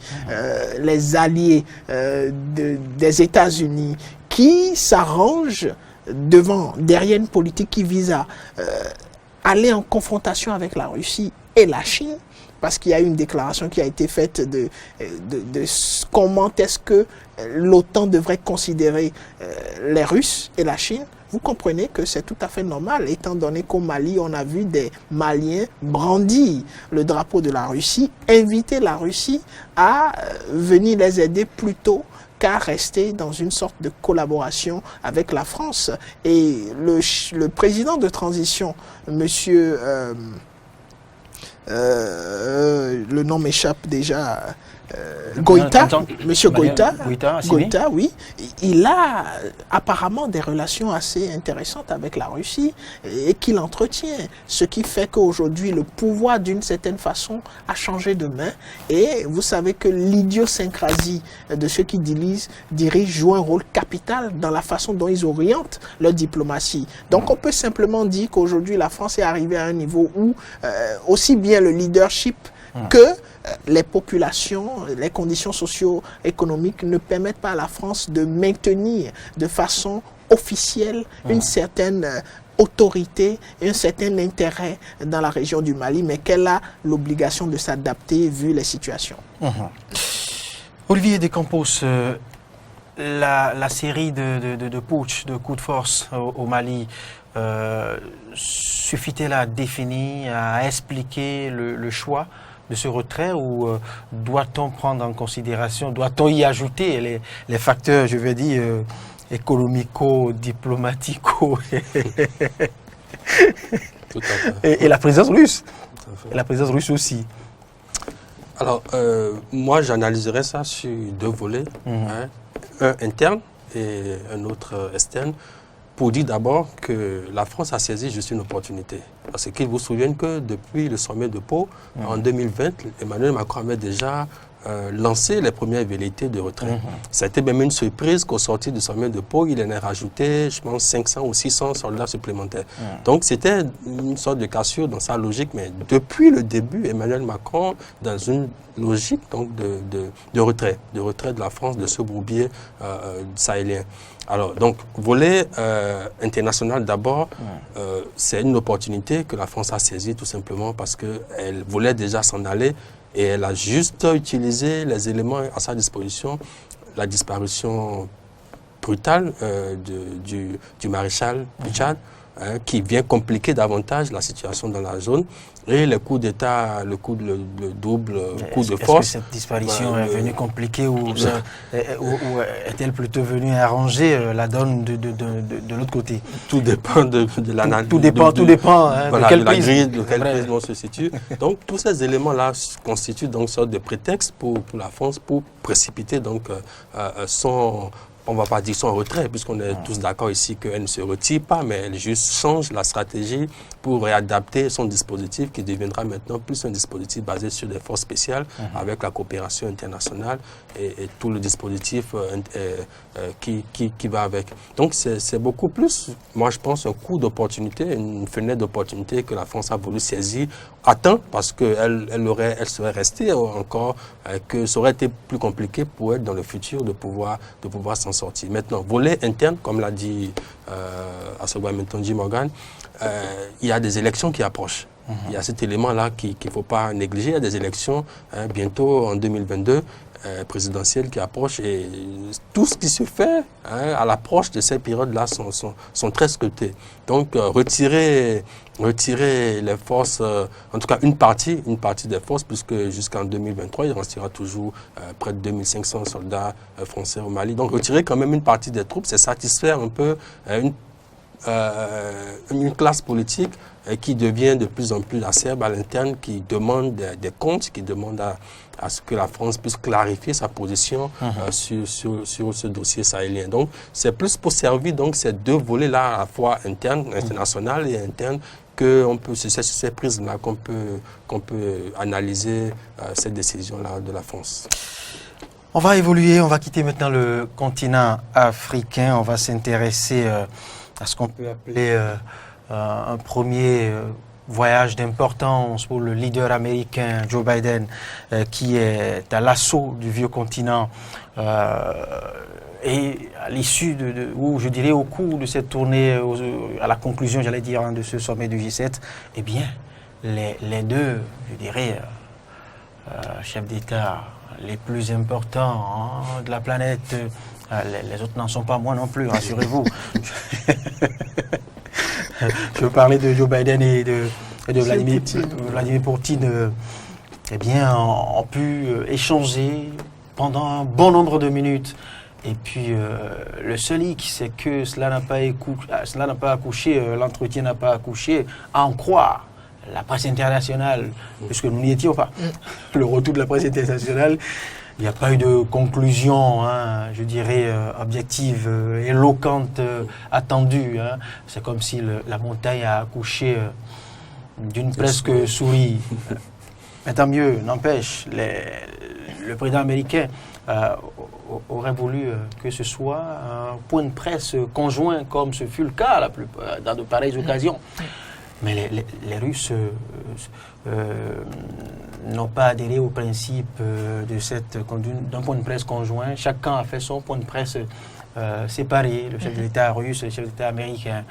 les alliés des États-Unis qui s'arrangent derrière une politique qui vise à aller en confrontation avec la Russie et la Chine, parce qu'il y a une déclaration qui a été faite de comment est-ce que l'OTAN devrait considérer les Russes et la Chine. Vous comprenez que c'est tout à fait normal, étant donné qu'au Mali, on a vu des Maliens brandir le drapeau de la Russie, inviter la Russie à venir les aider plutôt qu'à rester dans une sorte de collaboration avec la France. Et le président de transition, monsieur... le nom m'échappe déjà... Goïta, monsieur Goïta, oui, il a apparemment des relations assez intéressantes avec la Russie et qu'il entretient, ce qui fait qu'aujourd'hui le pouvoir d'une certaine façon a changé de main et vous savez que l'idiosyncrasie de ceux qui dirigent joue un rôle capital dans la façon dont ils orientent leur diplomatie. Donc on peut simplement dire qu'aujourd'hui la France est arrivée à un niveau où aussi bien le leadership que les populations, les conditions socio-économiques ne permettent pas à la France de maintenir de façon officielle une certaine autorité et un certain intérêt dans la région du Mali, mais qu'elle a l'obligation de s'adapter vu les situations. Olivier Decampos, la série de putsch, de coups de force au Mali, suffit-elle à définir, à expliquer le choix de ce retrait ou doit-on prendre en considération, doit-on y ajouter les facteurs, je vais dire, économico-diplomatico et la présence russe. Et la présence russe aussi. Alors, moi, j'analyserais ça sur deux volets, un interne et un autre externe, pour dire d'abord que la France a saisi juste une opportunité. Parce qu'il vous souvient que depuis le sommet de Pau, en 2020, Emmanuel Macron avait déjà lancé les premières velléités de retrait. Ça a été même une surprise qu'au sortir du sommet de Pau, il en ait rajouté, je pense, 500 ou 600 soldats supplémentaires. Donc c'était une sorte de cassure dans sa logique, mais depuis le début, Emmanuel Macron, dans une logique donc, de retrait de la France, de ce bourbier sahélien. Alors, donc, volet international d'abord, c'est une opportunité que la France a saisie tout simplement parce qu'elle voulait déjà s'en aller et elle a juste utilisé les éléments à sa disposition, la disparition brutale du maréchal du Tchad, qui vient compliquer davantage la situation dans la zone. Et le coup d'État, le double coup de force. Est-ce que cette disparition est venue compliquer ou est-elle plutôt venue arranger la donne de l'autre côté? Tout dépend de l'analyse. Tout dépend voilà, de quelle prise on se situe. Donc tous ces éléments-là constituent donc une sorte de prétexte pour la France pour précipiter donc son... On ne va pas dire son retrait, puisqu'on est tous d'accord ici qu'elle ne se retire pas, mais elle juste change la stratégie pour réadapter son dispositif qui deviendra maintenant plus un dispositif basé sur des forces spéciales avec la coopération internationale et tout le dispositif qui va avec. Donc c'est beaucoup plus, moi je pense, un coup d'opportunité, une fenêtre d'opportunité que la France a voulu saisir à temps parce qu'elle serait restée encore, que ça aurait été plus compliqué pour elle dans le futur de pouvoir s'en sortir. Maintenant, volet interne, comme l'a dit Assogba Mentonji Morgan, il y a des élections qui approchent. Il y a cet élément-là qu'il ne faut pas négliger. Il y a des élections bientôt en 2022. Présidentielles qui approchent et tout ce qui se fait à l'approche de ces périodes-là sont très scrutés. Donc retirer les forces, en tout cas une partie des forces, puisque jusqu'en 2023, il restera toujours près de 2500 soldats français au Mali. Donc retirer quand même une partie des troupes, c'est satisfaire un peu une classe politique qui devient de plus en plus acerbe à l'interne, qui demande des comptes, qui demande à ce que la France puisse clarifier sa position sur ce dossier sahélien. Donc, c'est plus pour servir donc, ces deux volets-là, à la fois interne, international et interne, c'est ces prismes-là qu'on peut analyser cette décision-là de la France. On va évoluer, on va quitter maintenant le continent africain, on va s'intéresser à ce qu'on peut appeler un premier voyage d'importance pour le leader américain Joe Biden qui est à l'assaut du vieux continent et à l'issue ou je dirais au cours de cette tournée, à la conclusion j'allais dire de ce sommet du G7, eh bien les deux, je dirais, chefs d'État les plus importants de la planète, les autres n'en sont pas moins non plus, rassurez-vous. Je veux parler de Joe Biden et de Vladimir Poutine, eh bien, ont pu échanger pendant un bon nombre de minutes. Et puis, le seul hic, c'est que cela n'a pas accouché, l'entretien n'a pas accouché, à en croire la presse internationale, puisque nous n'y étions pas. Le retour de la presse internationale, il n'y a pas eu de conclusion, je dirais, objective, éloquente, attendue. C'est comme si la montagne a accouché d'une presque souris. Mais tant mieux, n'empêche, le président américain aurait voulu que ce soit un point de presse conjoint, comme ce fut le cas dans de pareilles occasions. Mais les Russes n'ont pas adhéré au principe d'un point de presse conjoint. Chacun a fait son point de presse séparé, le chef de l'État russe, le chef de l'État américain.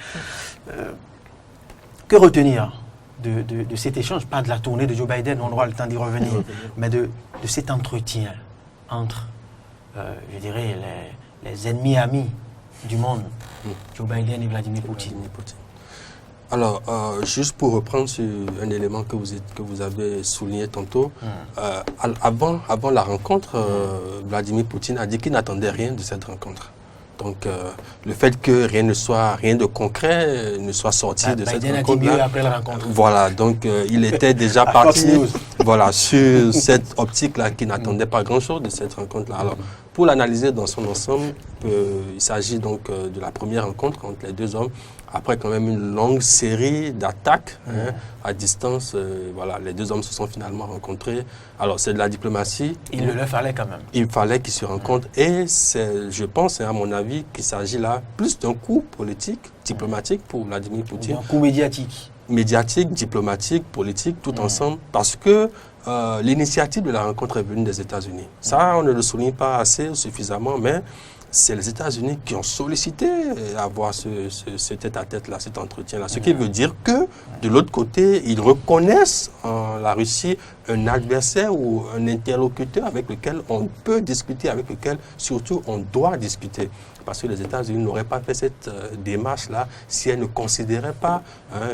Que retenir de cet échange, pas de la tournée de Joe Biden, on aura le temps d'y revenir, mais de cet entretien entre, je dirais, les ennemis amis du monde, Joe Biden et Vladimir Poutine. Alors, juste pour reprendre sur un élément que vous avez souligné tantôt, avant la rencontre, Vladimir Poutine a dit qu'il n'attendait rien de cette rencontre. Donc, le fait que rien de concret ne soit sorti de cette rencontre. Biden a dit mieux après la rencontre. Voilà, donc il était déjà parti sur cette optique-là qui n'attendait pas grand-chose de cette rencontre-là. Alors, pour l'analyser dans son ensemble, il s'agit donc de la première rencontre entre les deux hommes. Après quand même une longue série d'attaques à distance, les deux hommes se sont finalement rencontrés. Alors c'est de la diplomatie. Il le fallait quand même. Il fallait qu'ils se rencontrent et je pense, à mon avis, qu'il s'agit là plus d'un coup politique, diplomatique pour Vladimir Poutine. Un coup médiatique. Médiatique, diplomatique, politique, tout ensemble, parce que l'initiative de la rencontre est venue des États-Unis. Ça, on ne le souligne pas assez suffisamment, mais c'est les États-Unis qui ont sollicité avoir ce tête-à-tête-là, cet entretien-là. Ce qui veut dire que, de l'autre côté, ils reconnaissent en la Russie un adversaire ou un interlocuteur avec lequel on peut discuter, avec lequel, surtout, on doit discuter. Parce que les États-Unis n'auraient pas fait cette démarche-là si elles ne considéraient pas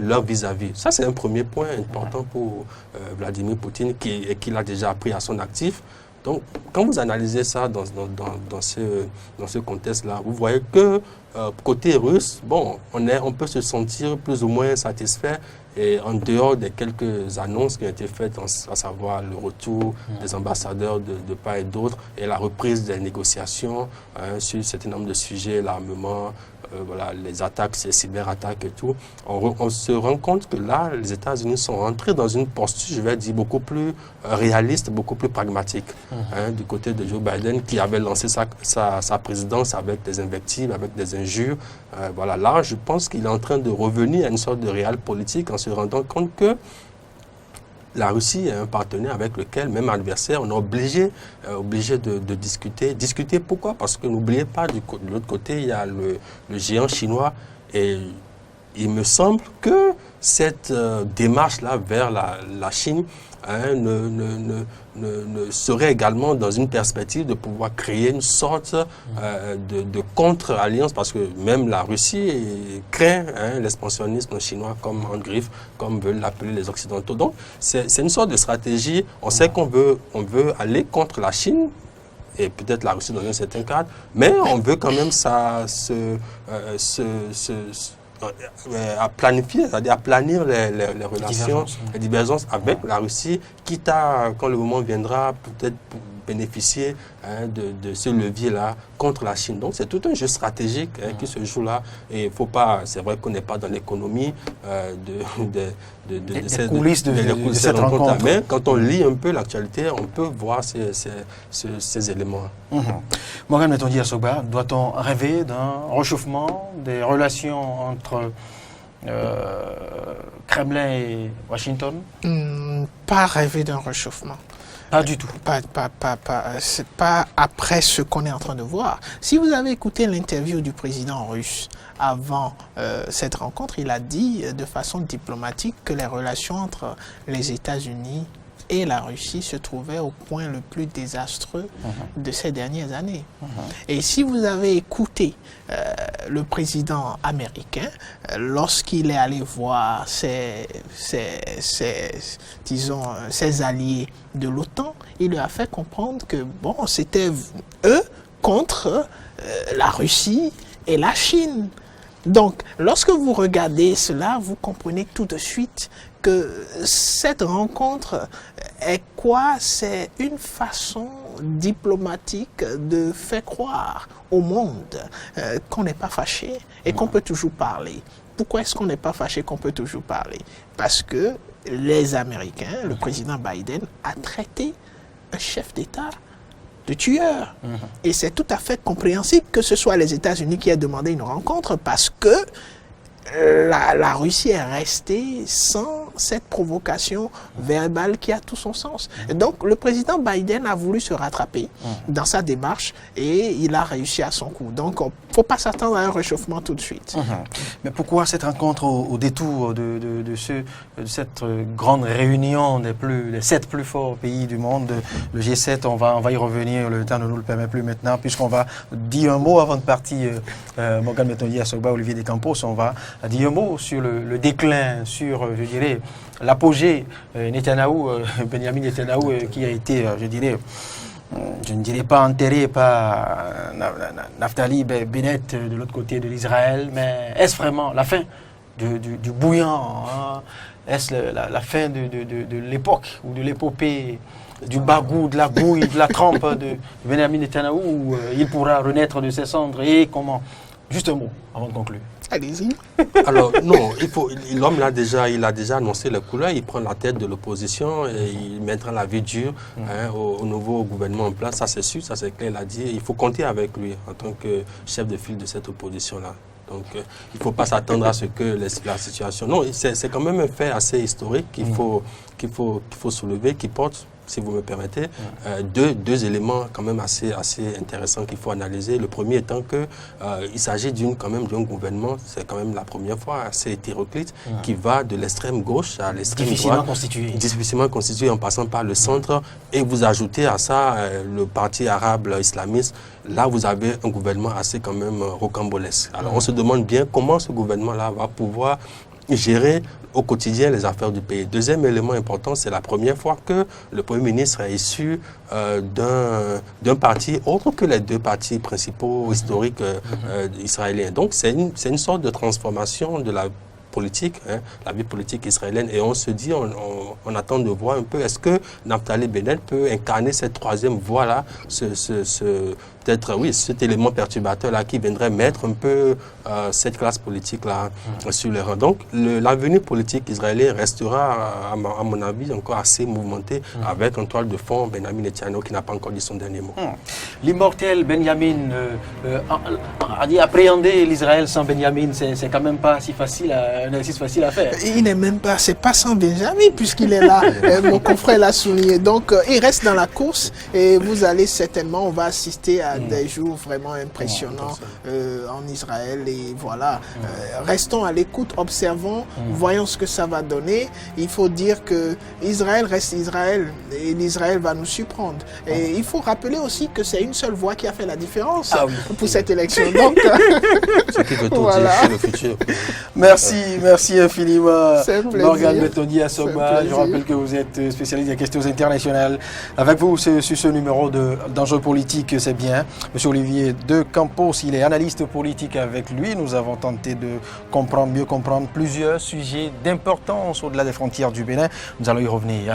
leur vis-à-vis. Ça, c'est un premier point important pour Vladimir Poutine, qu'il a déjà pris à son actif. Donc, quand vous analysez ça dans ce contexte-là, vous voyez que côté russe, bon, on peut se sentir plus ou moins satisfait et en dehors des quelques annonces qui ont été faites, à savoir le retour des ambassadeurs de part et d'autre et la reprise des négociations sur un certain nombre de sujets, l'armement, les attaques, ces cyberattaques et tout, on se rend compte que là, les États-Unis sont rentrés dans une posture, je vais dire, beaucoup plus réaliste, beaucoup plus pragmatique, du côté de Joe Biden, qui avait lancé sa présidence avec des invectives, avec des injures. Là, je pense qu'il est en train de revenir à une sorte de réel politique en se rendant compte que la Russie est un partenaire avec lequel, même adversaire, on est obligé de discuter. Discuter pourquoi? Parce que n'oubliez pas, de l'autre côté, il y a le géant chinois et il me semble que cette démarche-là vers la Chine ne serait également dans une perspective de pouvoir créer une sorte de contre-alliance, parce que même la Russie craint l'expansionnisme chinois comme en griffe, comme veulent l'appeler les Occidentaux. Donc c'est une sorte de stratégie. On sait qu'on veut aller contre la Chine, et peut-être la Russie dans un certain cadre, mais on veut quand même à planifier, c'est-à-dire à planir les relations, les divergences avec la Russie, quitte à, quand le moment viendra, peut-être bénéficier de ce levier-là contre la Chine. Donc c'est tout un jeu stratégique qui se joue là. Et il faut pas, c'est vrai qu'on n'est pas dans l'économie des coulisses de cette rencontre. Mais quand on lit un peu l'actualité, on peut voir ces éléments. Morgan Metondier Assogba, doit-on rêver d'un réchauffement des relations entre Kremlin et Washington? Pas rêver d'un réchauffement. Pas du tout. C'est pas après ce qu'on est en train de voir. Si vous avez écouté l'interview du président russe avant cette rencontre, il a dit de façon diplomatique que les relations entre les États-Unis et la Russie se trouvaient au point le plus désastreux de ces dernières années. Et si vous avez écouté le président américain, lorsqu'il est allé voir ses alliés de l'OTAN, il lui a fait comprendre que bon, c'était eux contre la Russie et la Chine. Donc, lorsque vous regardez cela, vous comprenez tout de suite que cette rencontre est quoi? C'est une façon diplomatique de faire croire au monde qu'on n'est pas fâché et qu'on peut toujours parler. Pourquoi est-ce qu'on n'est pas fâché, qu'on peut toujours parler? Parce que les Américains, le président Biden, a traité un chef d'État de tueur. Et c'est tout à fait compréhensible que ce soit les États-Unis qui aient demandé une rencontre, parce que la Russie est restée sans cette provocation verbale qui a tout son sens. Et donc le président Biden a voulu se rattraper dans sa démarche et il a réussi à son coup. Donc il ne faut pas s'attendre à un réchauffement tout de suite. Mais pourquoi cette rencontre au détour de cette grande réunion des 7 plus forts pays du monde, le G7? On va y revenir, le temps ne nous le permet plus maintenant, puisqu'on va dire un mot avant de partir. Morgan Metondier Assogba, Olivier Descampos, on va dire un mot sur le déclin, sur, je dirais, l'apogée Benjamin Netanyahou, qui a été, je ne dirais pas enterré par Naftali Bennett de l'autre côté de l'Israël, mais est-ce vraiment la fin du bouillant, Est-ce la fin de l'époque ou de l'épopée du bagou, de la gouille, de la trempe de Benjamin Netanyahou, où il pourra renaître de ses cendres, et comment? Juste un mot avant de conclure. Allez-y. Alors non, l'homme il a déjà annoncé les couleurs, il prend la tête de l'opposition et il mettra la vie dure au nouveau gouvernement en place, ça c'est sûr, ça c'est clair, il a dit, il faut compter avec lui en tant que chef de file de cette opposition-là. Donc il ne faut pas s'attendre à ce que la situation... Non, c'est quand même un fait assez historique qu'il faut soulever, qui porte, si vous me permettez, deux éléments quand même assez intéressants qu'il faut analyser. Le premier étant qu'il s'agit d'un gouvernement, c'est quand même la première fois, assez hétéroclite, qui va de l'extrême gauche à l'extrême droite. Difficilement constitué en passant par le centre. Et vous ajoutez à ça le parti arabe islamiste. Là, vous avez un gouvernement assez quand même rocambolesque. Alors on se demande bien comment ce gouvernement-là va pouvoir gérer au quotidien les affaires du pays. Deuxième élément important, c'est la première fois que le Premier ministre est issu d'un parti autre que les deux partis principaux historiques israéliens. Donc c'est une sorte de transformation de la politique, la vie politique israélienne, et on se dit, on attend de voir un peu, est-ce que Naftali Bennett peut incarner cette troisième voie-là, peut-être, oui, cet élément perturbateur-là qui viendrait mettre un peu cette classe politique-là sur les rangs. Donc, l'avenir politique israélien restera, à mon avis, encore assez mouvementé, avec en toile de fond Benjamin Netanyahou qui n'a pas encore dit son dernier mot. L'immortel Benjamin a dit appréhender l'Israël sans Benjamin, c'est quand même pas si facile à un exercice facile à faire. Il n'est même pas, c'est pas sans Benjamin puisqu'il est là. Mon confrère l'a souligné. Donc, il reste dans la course et vous allez certainement, on va assister à des jours vraiment impressionnants en Israël. Et voilà, restons à l'écoute, observons, voyons ce que ça va donner. Il faut dire que Israël reste Israël et l'Israël va nous surprendre. Et il faut rappeler aussi que c'est une seule voix qui a fait la différence pour cette élection. Donc, ce qui veut tout dire, c'est le futur. Merci infiniment, Morgane Betoni Assogba. Je rappelle que vous êtes spécialiste des questions internationales. Avec vous, sur ce numéro d'enjeux politiques, c'est bien. Monsieur Olivier de Campos, il est analyste politique. Avec lui, nous avons tenté de mieux comprendre plusieurs sujets d'importance au-delà des frontières du Bénin. Nous allons y revenir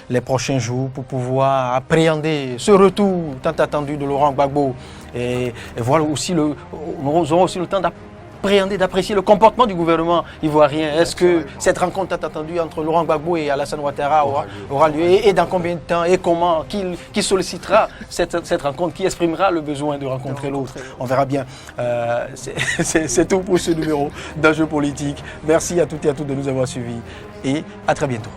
les prochains jours pour pouvoir appréhender ce retour tant attendu de Laurent Gbagbo. Et voilà aussi, nous aurons aussi le temps d'apprécier le comportement du gouvernement ivoirien. Est-ce que cette rencontre tant attendue entre Laurent Gbagbo et Alassane Ouattara aura lieu et dans combien de temps et comment, qui sollicitera cette rencontre, qui exprimera le besoin de rencontrer l'autre? On verra bien. C'est tout pour ce numéro d'enjeux politiques. Merci à toutes et à tous de nous avoir suivis et à très bientôt.